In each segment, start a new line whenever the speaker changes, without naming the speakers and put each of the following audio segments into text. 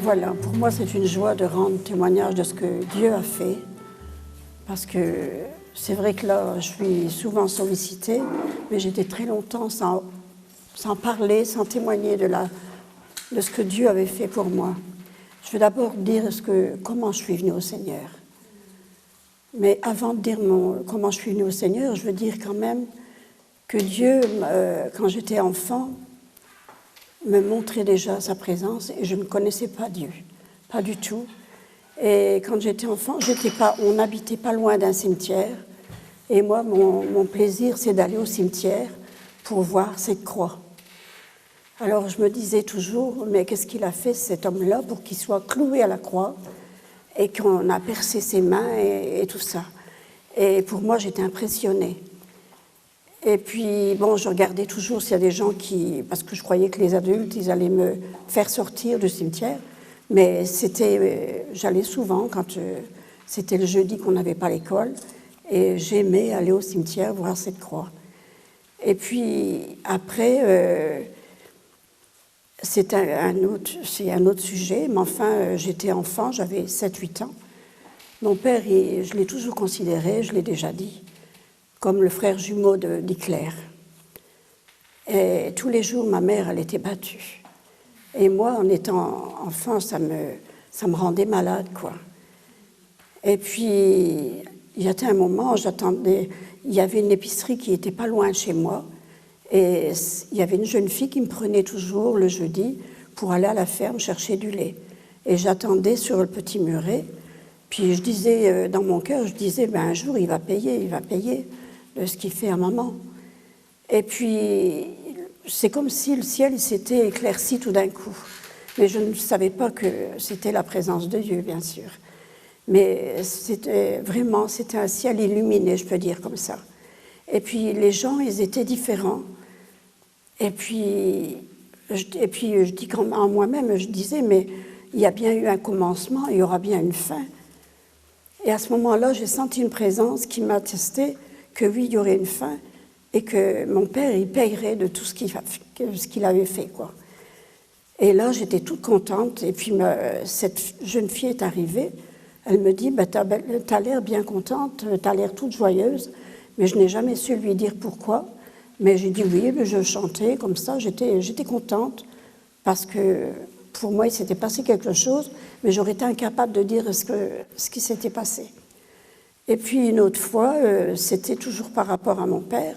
Voilà, pour moi c'est une joie de rendre témoignage de ce que Dieu a fait, parce que c'est vrai que là je suis souvent sollicitée, mais j'étais très longtemps sans parler, sans témoigner de ce que Dieu avait fait pour moi. Je vais d'abord dire comment je suis venue au Seigneur. Mais avant de dire comment je suis venue au Seigneur, je veux dire quand même que Dieu, quand j'étais enfant, me montrait déjà sa présence et je ne connaissais pas Dieu, pas du tout. Et quand j'étais enfant, on n'habitait pas loin d'un cimetière. Et moi, mon plaisir, c'est d'aller au cimetière pour voir cette croix. Alors je me disais toujours, mais qu'est-ce qu'il a fait cet homme-là pour qu'il soit cloué à la croix et qu'on a percé ses mains et tout ça. Et pour moi, j'étais impressionnée. Et puis, bon, je regardais toujours s'il y a des gens parce que je croyais que les adultes, ils allaient me faire sortir du cimetière. Mais j'allais souvent quand c'était le jeudi qu'on n'avait pas l'école. Et j'aimais aller au cimetière voir cette croix. Et puis, après, c'est un autre sujet. Mais enfin, j'étais enfant, j'avais 7-8 ans. Mon père, je l'ai toujours considéré, je l'ai déjà dit, comme le frère jumeau d'Hitler. Et tous les jours, ma mère, elle était battue. Et moi, en étant enfant, ça me rendait malade, quoi. Et puis, il y a un moment, il y avait une épicerie qui n'était pas loin de chez moi. Et il y avait une jeune fille qui me prenait toujours le jeudi pour aller à la ferme chercher du lait. Et j'attendais sur le petit muret. Puis je disais, dans mon cœur, un jour, il va payer de ce qu'il fait à maman. Et puis, c'est comme si le ciel s'était éclairci tout d'un coup. Mais je ne savais pas que c'était la présence de Dieu, bien sûr. Mais c'était un ciel illuminé, je peux dire comme ça. Et puis, les gens, ils étaient différents. Et puis je dis en moi-même, je disais, mais il y a bien eu un commencement, il y aura bien une fin. Et à ce moment-là, j'ai senti une présence qui m'attestait que oui, il y aurait une fin et que mon père, il payerait de tout ce qu'il avait fait, quoi. Et là, j'étais toute contente. Et puis, cette jeune fille est arrivée. Elle me dit, t'as l'air bien contente, t'as l'air toute joyeuse. Mais je n'ai jamais su lui dire pourquoi. Mais j'ai dit oui, mais je chantais comme ça. J'étais contente parce que pour moi, il s'était passé quelque chose, mais j'aurais été incapable de dire ce qui s'était passé. Et puis une autre fois, c'était toujours par rapport à mon père.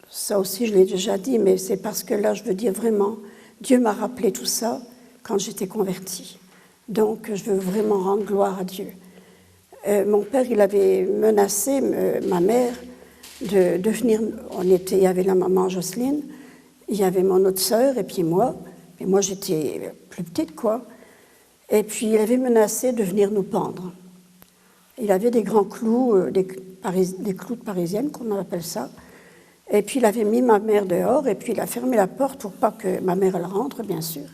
Ça aussi, je l'ai déjà dit, mais c'est parce que là, je veux dire vraiment, Dieu m'a rappelé tout ça quand j'étais convertie. Donc, je veux vraiment rendre gloire à Dieu. Mon père, il avait menacé ma mère de venir. Il y avait la maman Jocelyne, il y avait mon autre sœur et puis moi. Et moi, j'étais plus petite, quoi. Et puis, il avait menacé de venir nous pendre. Il avait des grands clous, des clous de parisienne, qu'on appelle ça. Et puis, il avait mis ma mère dehors, et puis il a fermé la porte pour pas que ma mère, elle rentre, bien sûr.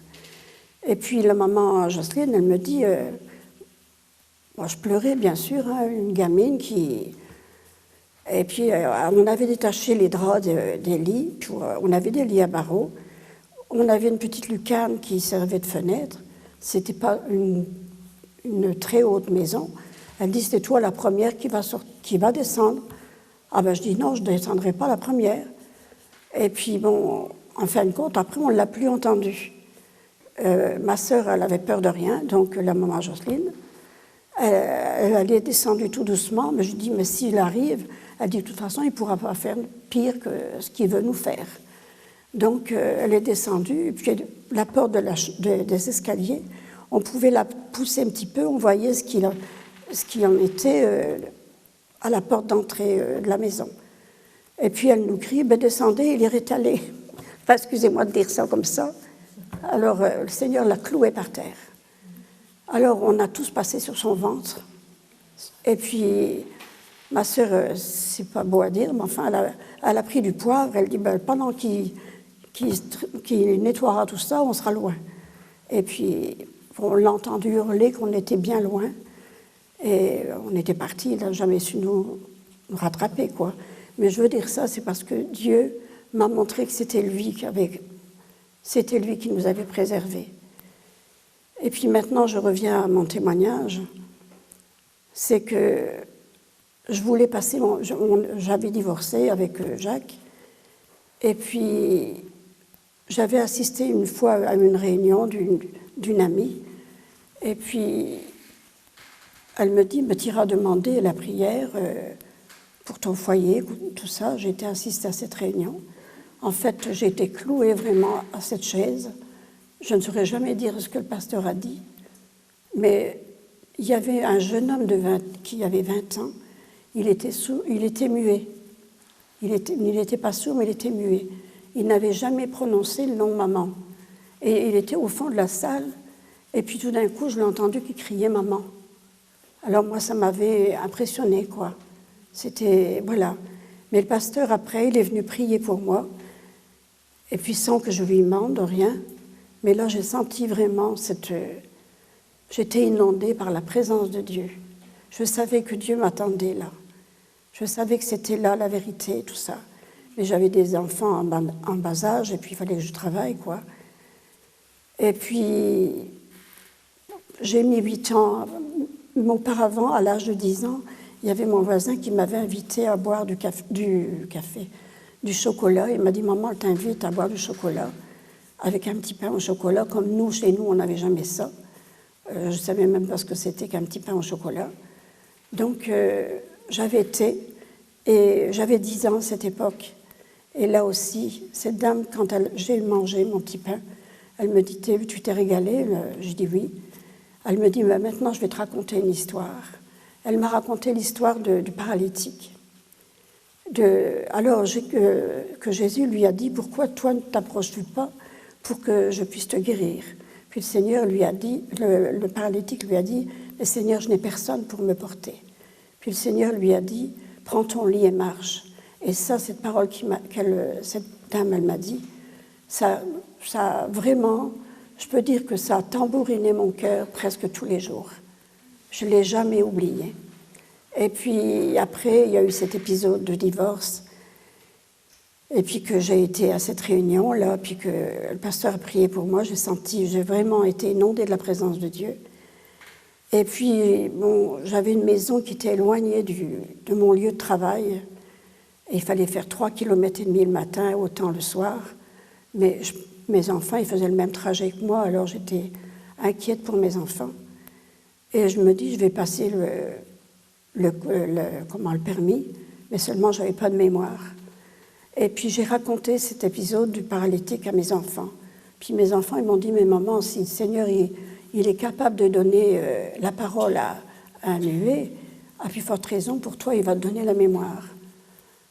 Et puis, la maman Jocelyne, elle me dit... moi, je pleurais, bien sûr, hein, une gamine qui... Et puis, on avait détaché les draps des lits, puis, on avait des lits à barreaux. On avait une petite lucarne qui servait de fenêtre. C'était pas une très haute maison. Elle dit, c'est toi la première qui va descendre. Ah ben, je dis, non, je ne descendrai pas la première. Et puis, bon, en fin de compte, après, on ne l'a plus entendue. Ma sœur, elle avait peur de rien, donc la maman Jocelyne, elle est descendue tout doucement, mais je dis, mais s'il arrive, elle dit, de toute façon, il ne pourra pas faire pire que ce qu'il veut nous faire. Donc, elle est descendue, et puis la porte des escaliers, on pouvait la pousser un petit peu, on voyait ce qu'il en était à la porte d'entrée de la maison. Et puis, elle nous crie, descendez, il est allé. Enfin, excusez-moi de dire ça comme ça. Alors, le Seigneur l'a cloué par terre. Alors, on a tous passé sur son ventre. Et puis, ma sœur, c'est pas beau à dire, mais enfin, elle a pris du poivre. Elle dit, pendant qu'il nettoiera tout ça, on sera loin. Et puis, on l'a entendu hurler qu'on était bien loin. Et on était partis, il n'a jamais su nous rattraper, quoi. Mais je veux dire ça, c'est parce que Dieu m'a montré que c'était lui qui nous avait préservés. Et puis maintenant, je reviens à mon témoignage. C'est que je voulais passer, j'avais divorcé avec Jacques, et puis j'avais assisté une fois à une réunion d'une amie, et puis elle me dit, tu iras demander la prière pour ton foyer, tout ça. J'ai été assistée à cette réunion. En fait, j'ai été clouée vraiment à cette chaise. Je ne saurais jamais dire ce que le pasteur a dit, mais il y avait un jeune homme qui avait 20 ans. Il était muet. Il n'était pas sourd, mais il était muet. Il n'avait jamais prononcé le nom maman. Et il était au fond de la salle. Et puis tout d'un coup, je l'ai entendu qui criait maman. Alors moi, ça m'avait impressionné, quoi. C'était, voilà. Mais le pasteur, après, il est venu prier pour moi. Et puis sans que je lui demande rien. Mais là, j'ai senti vraiment j'étais inondée par la présence de Dieu. Je savais que Dieu m'attendait là. Je savais que c'était là la vérité, tout ça. Mais j'avais des enfants en bas âge, et puis il fallait que je travaille, quoi. Et puis, j'ai mis 8 ans. Auparavant, à l'âge de 10 ans, il y avait mon voisin qui m'avait invité à boire du chocolat. Il m'a dit, maman, elle t'invite à boire du chocolat, avec un petit pain au chocolat, comme nous, chez nous, on n'avait jamais ça. Je ne savais même pas ce que c'était qu'un petit pain au chocolat. Donc, j'avais été, et j'avais 10 ans à cette époque. Et là aussi, cette dame, quand j'ai mangé mon petit pain, elle me dit, tu t'es régalée? Je dis oui. Elle me dit, maintenant, je vais te raconter une histoire. Elle m'a raconté l'histoire du paralytique. Alors que Jésus lui a dit, pourquoi toi ne t'approches-tu pas pour que je puisse te guérir? Puis le Seigneur lui a dit, le paralytique lui a dit, mais Seigneur, je n'ai personne pour me porter. Puis le Seigneur lui a dit, prends ton lit et marche. Et ça, cette parole cette dame, elle m'a dit, ça vraiment, je peux dire que ça a tambouriné mon cœur presque tous les jours. Je ne l'ai jamais oublié. Et puis après, il y a eu cet épisode de divorce. Et puis que j'ai été à cette réunion-là, puis que le pasteur a prié pour moi, j'ai vraiment été inondée de la présence de Dieu. Et puis, bon, j'avais une maison qui était éloignée de mon lieu de travail. Et il fallait faire 3,5 km le matin, autant le soir. Mais mes enfants, ils faisaient le même trajet que moi, alors j'étais inquiète pour mes enfants. Et je me dis, je vais passer le permis, mais seulement je n'avais pas de mémoire. Et puis j'ai raconté cet épisode du paralytique à mes enfants. Puis mes enfants, ils m'ont dit, mais maman, si le Seigneur, il est capable de donner la parole à un muet, à plus forte raison, pour toi, il va te donner la mémoire.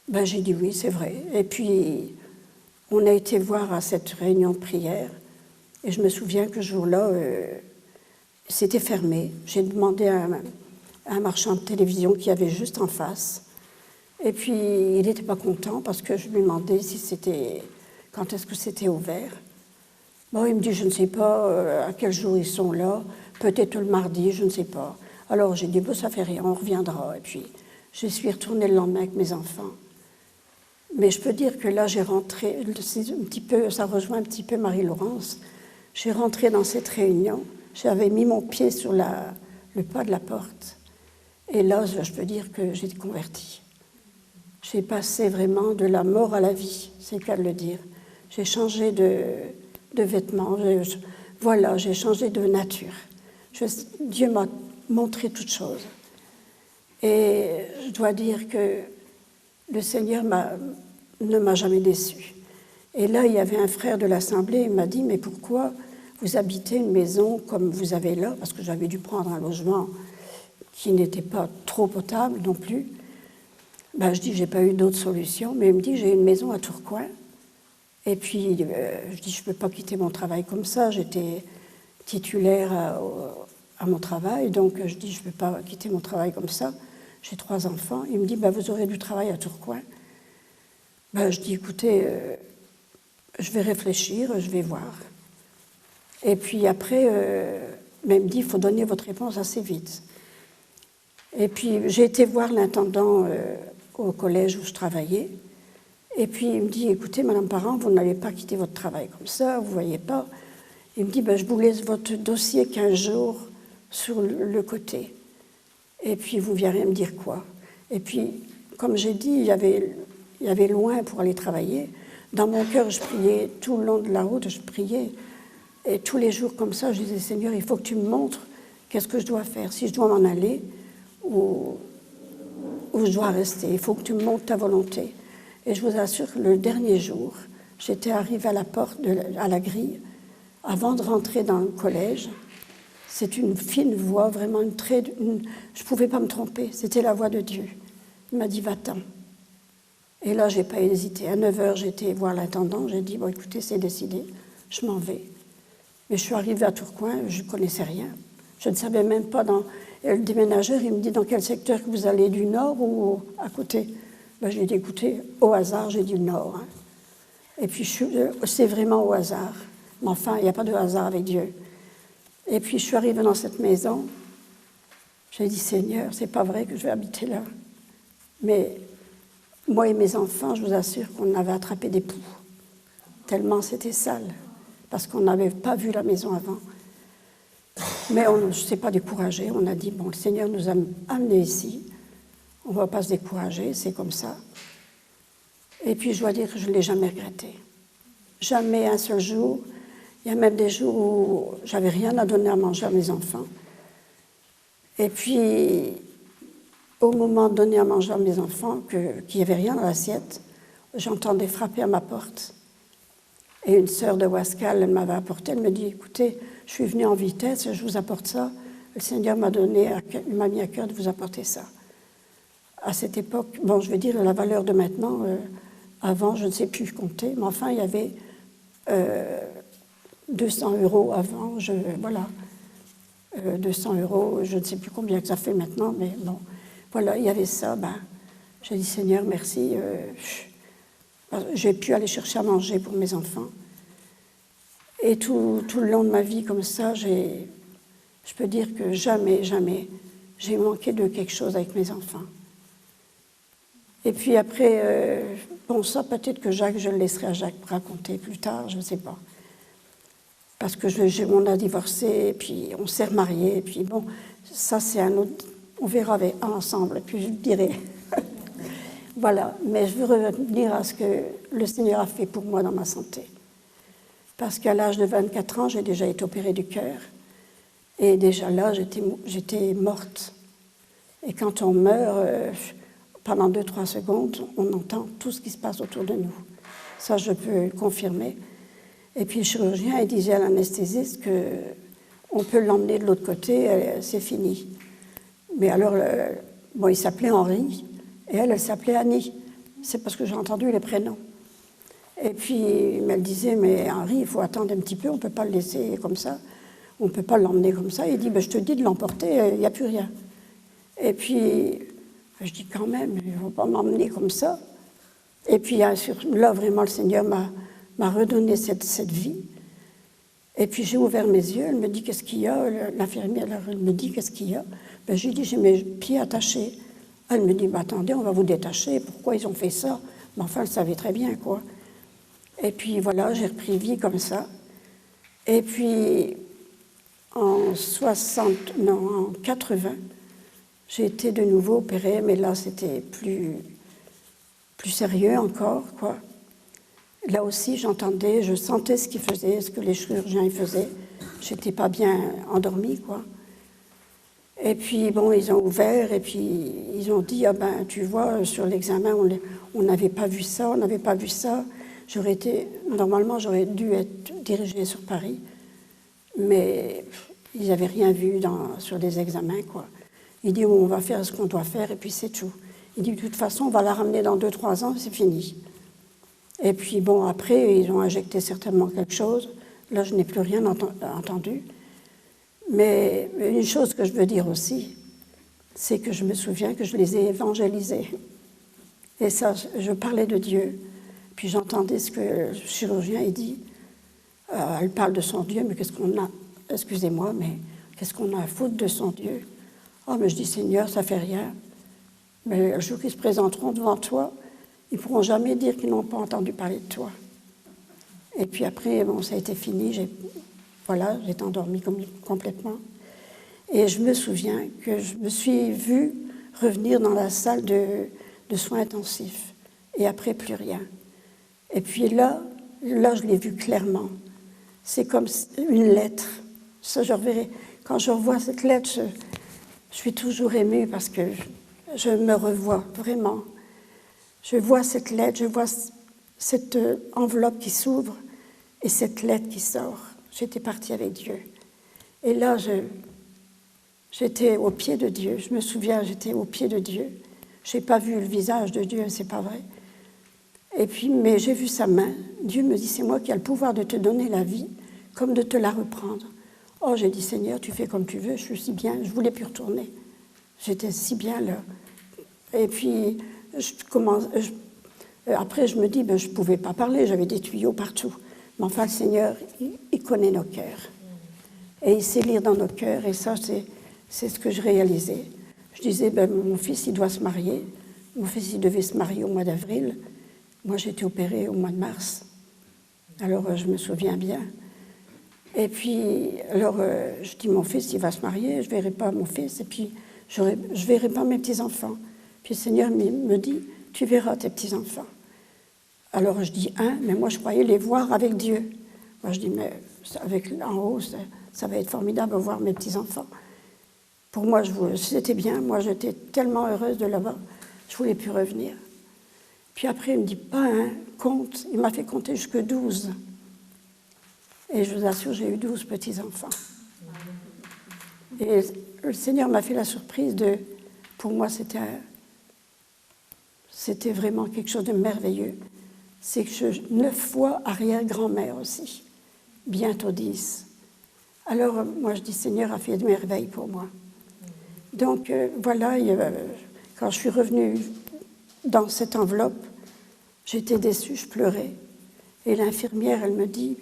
Ben, j'ai dit oui, c'est vrai. Et puis, on a été voir à cette réunion de prière, et je me souviens que ce jour-là, c'était fermé. J'ai demandé à un marchand de télévision qui avait juste en face. Et puis, il n'était pas content parce que je lui demandais quand est-ce que c'était ouvert. Bon, il me dit, je ne sais pas à quel jour ils sont là, peut-être le mardi, je ne sais pas. Alors j'ai dit, bon, ça fait rien, on reviendra. Et puis, je suis retournée le lendemain avec mes enfants. Mais je peux dire que là, j'ai rentré, ça rejoint un petit peu Marie-Laurence, j'ai rentré dans cette réunion, j'avais mis mon pied sur le pas de la porte, et là, je peux dire que j'ai été convertie. J'ai passé vraiment de la mort à la vie, c'est le cas de le dire. J'ai changé de vêtements, j'ai changé de nature. Dieu m'a montré toutes choses. Et je dois dire que le Seigneur ne m'a jamais déçue. Et là, il y avait un frère de l'Assemblée, il m'a dit, mais pourquoi vous habitez une maison comme vous avez là? Parce que j'avais dû prendre un logement qui n'était pas trop potable non plus. Ben, je dis, j'ai pas eu d'autre solution, mais il me dit, j'ai une maison à Tourcoing. Et puis, je dis, je ne peux pas quitter mon travail comme ça. J'étais titulaire à mon travail, donc je dis, je ne peux pas quitter mon travail comme ça. J'ai 3 enfants. Il me dit, ben, vous aurez du travail à Tourcoing. Ben, je dis, écoutez, je vais réfléchir, je vais voir. Et puis après, ben, il me dit, il faut donner votre réponse assez vite. Et puis, j'ai été voir l'intendant au collège où je travaillais. Et puis, il me dit, écoutez, Madame Parent, vous n'allez pas quitter votre travail comme ça, vous ne voyez pas. Il me dit, ben, je vous laisse votre dossier 15 jours sur le côté. Et puis, vous viendrez me dire quoi. Et puis, comme j'ai dit, il y avait loin pour aller travailler. Dans mon cœur, je priais tout le long de la route, je priais. Et tous les jours comme ça, je disais, Seigneur, il faut que tu me montres qu'est-ce que je dois faire, si je dois m'en aller ou je dois rester. Il faut que tu me montres ta volonté. Et je vous assure que le dernier jour, j'étais arrivée à la porte, à la grille, avant de rentrer dans le collège. C'est une fine voix, vraiment je ne pouvais pas me tromper, c'était la voix de Dieu. Il m'a dit, va-t'en. Et là, je n'ai pas hésité. À 9h, j'ai été voir l'intendant, j'ai dit, bon, écoutez, c'est décidé, je m'en vais. Mais je suis arrivée à Tourcoing, je ne connaissais rien. Je ne savais même pas, le déménageur, il me dit, dans quel secteur que vous allez, du nord ou à côté? Ben, j'ai dit, écoutez, au hasard, j'ai dit le nord. Hein. Et puis, c'est vraiment au hasard. Mais enfin, il n'y a pas de hasard avec Dieu. Et puis, je suis arrivée dans cette maison. J'ai dit, Seigneur, c'est pas vrai que je vais habiter là. Mais moi et mes enfants, je vous assure qu'on avait attrapé des poux. Tellement c'était sale. Parce qu'on n'avait pas vu la maison avant. Mais on ne s'est pas découragé. On a dit, bon, le Seigneur nous a amenés ici. On ne va pas se décourager, c'est comme ça. Et puis, je dois dire que je ne l'ai jamais regretté. Jamais un seul jour. Il y a même des jours où j'avais rien à donner à manger à mes enfants. Et puis, au moment de donner à manger à mes enfants, qu'il n'y avait rien dans l'assiette, j'entendais frapper à ma porte. Et une sœur de Wascal, elle m'avait apporté, elle me dit, écoutez, je suis venue en vitesse, je vous apporte ça. Le Seigneur m'a mis à cœur de vous apporter ça. À cette époque, bon, je veux dire, la valeur de maintenant, avant, je ne sais plus compter, mais enfin, il y avait 200 € avant, voilà. 200 €, je ne sais plus combien que ça fait maintenant, mais bon, voilà, il y avait ça. Ben, j'ai dit, Seigneur, merci. J'ai pu aller chercher à manger pour mes enfants. Et tout le long de ma vie, comme ça, je peux dire que jamais, j'ai manqué de quelque chose avec mes enfants. Et puis après, bon, ça, peut-être que je le laisserai à Jacques raconter plus tard, je ne sais pas. Parce que on a divorcé, et puis on s'est remariés, et puis bon, ça c'est un autre, on verra ensemble, et puis je dirai. Voilà, mais je veux revenir à ce que le Seigneur a fait pour moi dans ma santé. Parce qu'à l'âge de 24 ans, j'ai déjà été opérée du cœur, et déjà là, j'étais morte. Et quand on meurt, pendant 2-3 secondes, on entend tout ce qui se passe autour de nous. Ça, je peux le confirmer. Et puis le chirurgien, il disait à l'anesthésiste qu'on peut l'emmener de l'autre côté, c'est fini. Mais alors, bon, il s'appelait Henri, et elle s'appelait Annie. C'est parce que j'ai entendu les prénoms. Et puis, elle disait, mais Henri, il faut attendre un petit peu, on ne peut pas le laisser comme ça. On ne peut pas l'emmener comme ça. Il dit, ben, je te dis de l'emporter, il n'y a plus rien. Et puis, je dis, quand même, il ne faut pas m'emmener comme ça. Et puis, là, vraiment, le Seigneur m'a redonné cette vie. Et puis j'ai ouvert mes yeux, elle me dit, qu'est-ce qu'il y a? L'infirmière, elle me dit, qu'est-ce qu'il y a? Ben, je lui dis, j'ai mes pieds attachés. Elle me dit, ben, attendez, on va vous détacher, pourquoi ils ont fait ça? Mais enfin, elle savait très bien, quoi. Et puis voilà, j'ai repris vie comme ça. Et puis, en 80, j'ai été de nouveau opérée, mais là, c'était plus sérieux encore, quoi. Là aussi, j'entendais, je sentais ce qu'ils faisaient, ce que les chirurgiens y faisaient. J'étais pas bien endormie, quoi. Et puis, bon, ils ont ouvert, et puis ils ont dit, ah ben, tu vois, sur l'examen, on n'avait pas vu ça, on n'avait pas vu ça. Normalement, j'aurais dû être dirigée sur Paris, mais ils n'avaient rien vu sur des examens, quoi. Il dit, on va faire ce qu'on doit faire, et puis c'est tout. Il dit, de toute façon, on va la ramener dans 2-3 ans, c'est fini. Et puis, bon, après, ils ont injecté certainement quelque chose. Là, je n'ai plus rien entendu. Mais une chose que je veux dire aussi, c'est que je me souviens que je les ai évangélisés. Et ça, je parlais de Dieu. Puis j'entendais ce que le chirurgien il dit. Elle parle de son Dieu, mais qu'est-ce qu'on a, excusez-moi, mais qu'est-ce qu'on a à foutre de son Dieu? Oh, mais je dis, Seigneur, ça fait rien. Mais le jour qu'ils se présenteront devant toi, ils ne pourront jamais dire qu'ils n'ont pas entendu parler de toi. Et puis après, bon, ça a été fini. voilà, j'étais endormie complètement. Et je me souviens que je me suis vue revenir dans la salle de soins intensifs. Et après, plus rien. Et puis là, je l'ai vu clairement. C'est comme une lettre. Ça, je reverrai. Quand je revois cette lettre, je suis toujours émue parce que je me revois vraiment. Je vois cette lettre, je vois cette enveloppe qui s'ouvre et cette lettre qui sort. J'étais partie avec Dieu. Et là, j'étais au pied de Dieu. Je me souviens, j'étais au pied de Dieu. Je n'ai pas vu le visage de Dieu, c'est pas vrai. Et puis, mais j'ai vu sa main. Dieu me dit, c'est moi qui ai le pouvoir de te donner la vie, comme de te la reprendre. Oh, j'ai dit, Seigneur, tu fais comme tu veux, je suis si bien, je ne voulais plus retourner. J'étais si bien là. Et puis, après, je me dis, je ne pouvais pas parler, j'avais des tuyaux partout. Mais enfin, le Seigneur, il connaît nos cœurs. Et il sait lire dans nos cœurs, et ça, c'est ce que je réalisais. Je disais, mon fils, il doit se marier. Mon fils, il devait se marier au mois d'avril. Moi, j'ai été opérée au mois de mars. Alors, je me souviens bien. Et puis, alors, je dis, mon fils, il va se marier, je ne verrai pas mon fils, et puis, je ne verrai pas mes petits-enfants. Puis, le Seigneur me dit, tu verras tes petits-enfants. Alors, je dis, mais moi, je croyais les voir avec Dieu. Moi, je dis, mais en haut, ça va être formidable de voir mes petits-enfants. Pour moi, c'était bien. Moi, j'étais tellement heureuse de là-bas. Je ne voulais plus revenir. Puis après, il me dit, pas un, compte. Il m'a fait compter jusque 12. Et je vous assure, j'ai eu 12 petits-enfants. Et le Seigneur m'a fait la surprise pour moi, c'était vraiment quelque chose de merveilleux. C'est que 9 fois arrière-grand-mère aussi. Bientôt 10. Alors, moi, je dis, Seigneur a fait de merveilles pour moi. Donc, voilà, quand je suis revenue dans cette enveloppe, j'étais déçue, je pleurais. Et l'infirmière, elle me dit,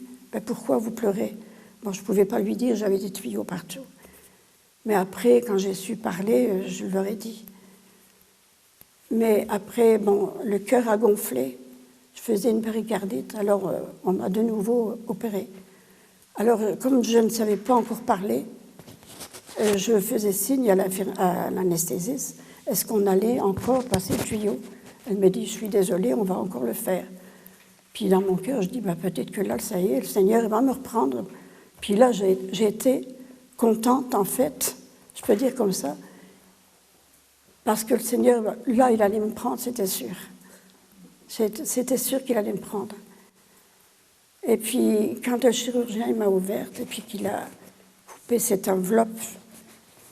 pourquoi vous pleurez? Bon, je ne pouvais pas lui dire, j'avais des tuyaux partout. Mais après, quand j'ai su parler, je leur ai dit. Mais après, le cœur a gonflé. Je faisais une péricardite, alors on m'a de nouveau opérée. Alors, comme je ne savais pas encore parler, je faisais signe à l'anesthésiste, est-ce qu'on allait encore passer le tuyau? Elle me dit, je suis désolée, on va encore le faire. Puis dans mon cœur, je dis, peut-être que là, ça y est, le Seigneur va me reprendre. Puis là, j'ai été contente, en fait, je peux dire comme ça, parce que le Seigneur, là, il allait me prendre, c'était sûr. C'était sûr qu'il allait me prendre. Et puis, quand le chirurgien m'a ouverte, et puis qu'il a coupé cette enveloppe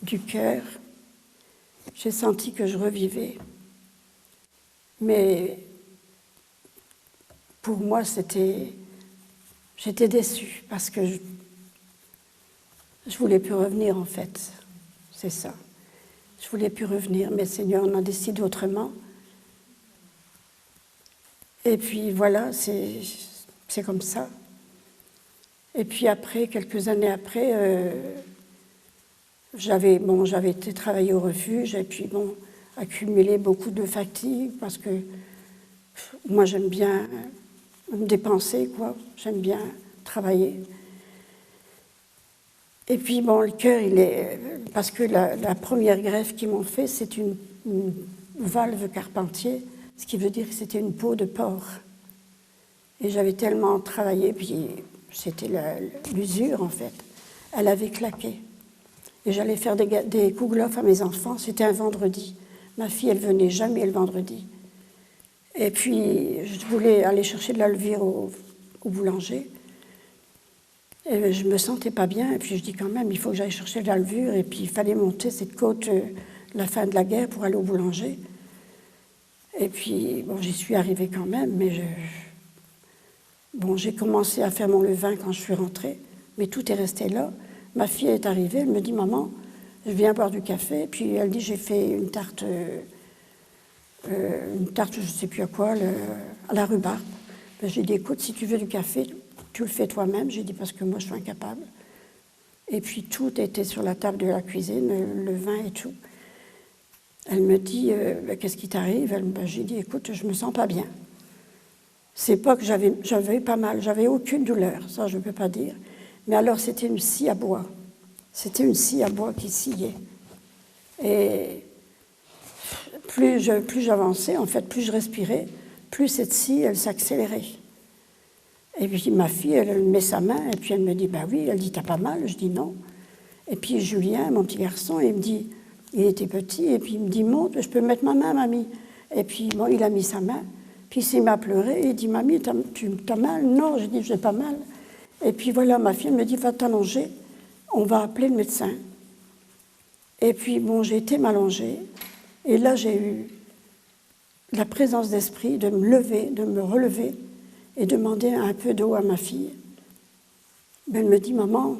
du cœur, j'ai senti que je revivais. Mais pour moi, j'étais déçue parce que je voulais plus revenir, en fait. C'est ça. Je voulais plus revenir, mais le Seigneur en a décidé autrement. Et puis voilà, c'est comme ça. Et puis après, quelques années après, j'avais été travailler au refuge et puis accumulé beaucoup de fatigue parce que moi j'aime bien me dépenser, quoi. J'aime bien travailler. Et puis le cœur, parce que la première greffe qu'ils m'ont fait, c'est une valve Carpentier, ce qui veut dire que c'était une peau de porc. Et j'avais tellement travaillé, puis c'était l'usure en fait. Elle avait claqué. Et j'allais faire des kouglof à mes enfants, c'était un vendredi. Ma fille, elle venait jamais le vendredi. Et puis, je voulais aller chercher de la levure au boulanger. Et je me sentais pas bien, et puis je dis quand même, il faut que j'aille chercher de la levure, et puis il fallait monter cette côte la fin de la guerre pour aller au boulanger. Et puis, j'y suis arrivée quand même, mais j'ai commencé à faire mon levain quand je suis rentrée, mais tout est resté là. Ma fille est arrivée, elle me dit, maman, je viens boire du café, puis elle dit, j'ai fait une tarte, je ne sais plus à quoi, à la rhubarbe. J'ai dit, écoute, si tu veux du café, tu le fais toi-même. J'ai dit, parce que moi, je suis incapable. Et puis, tout était sur la table de la cuisine, le vin et tout. Elle me dit, qu'est-ce qui t'arrive? J'ai dit, écoute, je ne me sens pas bien. C'est pas que j'avais pas mal, j'avais aucune douleur, ça, je ne peux pas dire. Mais alors, c'était une scie à bois. C'était une scie à bois qui sciait. Et plus j'avançais, en fait, plus je respirais, plus cette scie, elle s'accélérait. Et puis ma fille, elle met sa main, et puis elle me dit, bah oui, elle dit, t'as pas mal? Je dis non. Et puis Julien, mon petit garçon, il me dit, il était petit, et puis il me dit, monte, je peux mettre ma main, mamie. Et puis bon, il a mis sa main, puis il m'a pleuré, et il dit, mamie, t'as mal? Non, j'ai dit, j'ai pas mal. Et puis voilà, ma fille me dit, va t'allonger, on va appeler le médecin. Et puis bon, j'ai été m'allonger, et là j'ai eu la présence d'esprit de me lever, de me relever, et demander un peu d'eau à ma fille. Mais elle me dit, maman,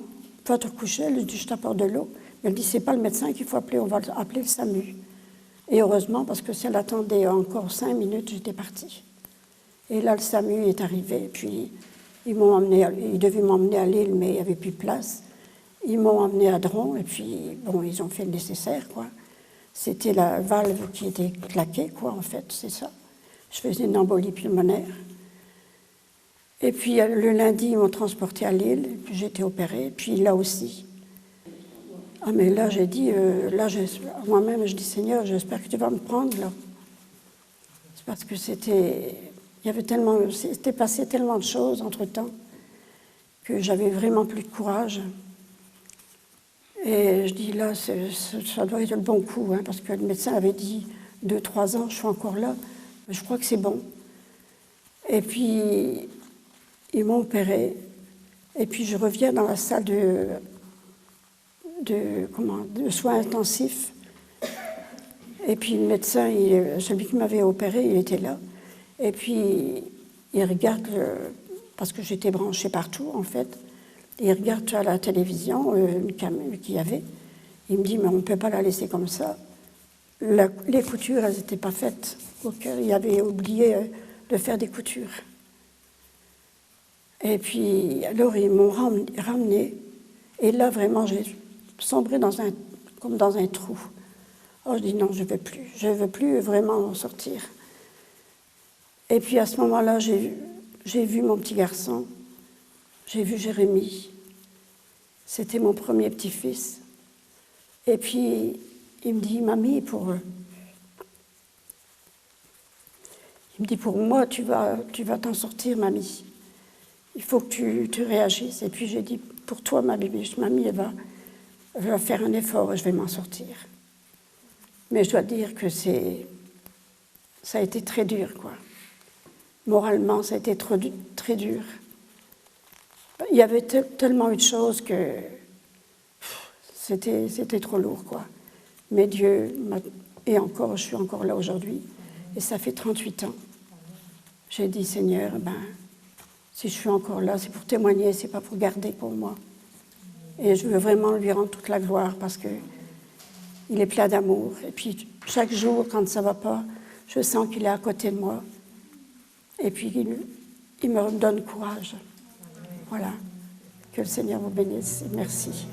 va te coucher. Elle dit, je t'apporte de l'eau. Elle dit, c'est pas le médecin qu'il faut appeler, on va appeler le SAMU. Et heureusement, parce que si elle attendait encore 5 minutes, j'étais partie. Et là, le SAMU est arrivé, puis ils devaient m'emmener à Lille, mais il n'y avait plus de place. Ils m'ont emmené à Dron, et puis, bon, ils ont fait le nécessaire, quoi. C'était la valve qui était claquée, quoi, en fait, c'est ça. Je faisais une embolie pulmonaire. Et puis le lundi, ils m'ont transportée à Lille, et puis j'ai été opérée, puis là aussi. Ah mais là, j'ai dit, moi-même, je dis, Seigneur, j'espère que tu vas me prendre, là. C'est parce que c'était passé tellement de choses entre-temps, que j'avais vraiment plus de courage. Et je dis, là, ça doit être le bon coup, hein, parce que le médecin avait dit 2-3 ans, je suis encore là, mais je crois que c'est bon. Et puis ils m'ont opéré, et puis je reviens dans la salle de soins intensifs. Et puis le médecin, celui qui m'avait opéré, il était là. Et puis il regarde, parce que j'étais branchée partout en fait, il regarde à la télévision qu'il y avait. Il me dit, mais on ne peut pas la laisser comme ça. Les coutures, elles n'étaient pas faites au cœur. Il avait oublié de faire des coutures. Et puis, alors, ils m'ont ramené. Et là, vraiment, j'ai sombré comme dans un trou. Oh, je dis, non, je ne veux plus. Je ne veux plus vraiment en sortir. Et puis, à ce moment-là, j'ai vu mon petit garçon. J'ai vu Jérémie. C'était mon premier petit-fils. Et puis, il me dit, mamie, il me dit, pour moi, tu vas t'en sortir, mamie. Il faut que tu réagisses. Et puis j'ai dit, pour toi, ma bibiche, mamie, elle va faire un effort et je vais m'en sortir. Mais je dois dire que ça a été très dur, quoi. Moralement, ça a été très dur. Il y avait tellement eu de choses que c'était trop lourd, quoi. Mais Dieu et encore, je suis encore là aujourd'hui. Et ça fait 38 ans. J'ai dit, Seigneur, si je suis encore là, c'est pour témoigner, c'est pas pour garder pour moi. Et je veux vraiment lui rendre toute la gloire parce que il est plein d'amour. Et puis, chaque jour, quand ça va pas, je sens qu'il est à côté de moi. Et puis, il me donne courage. Voilà. Que le Seigneur vous bénisse. Merci.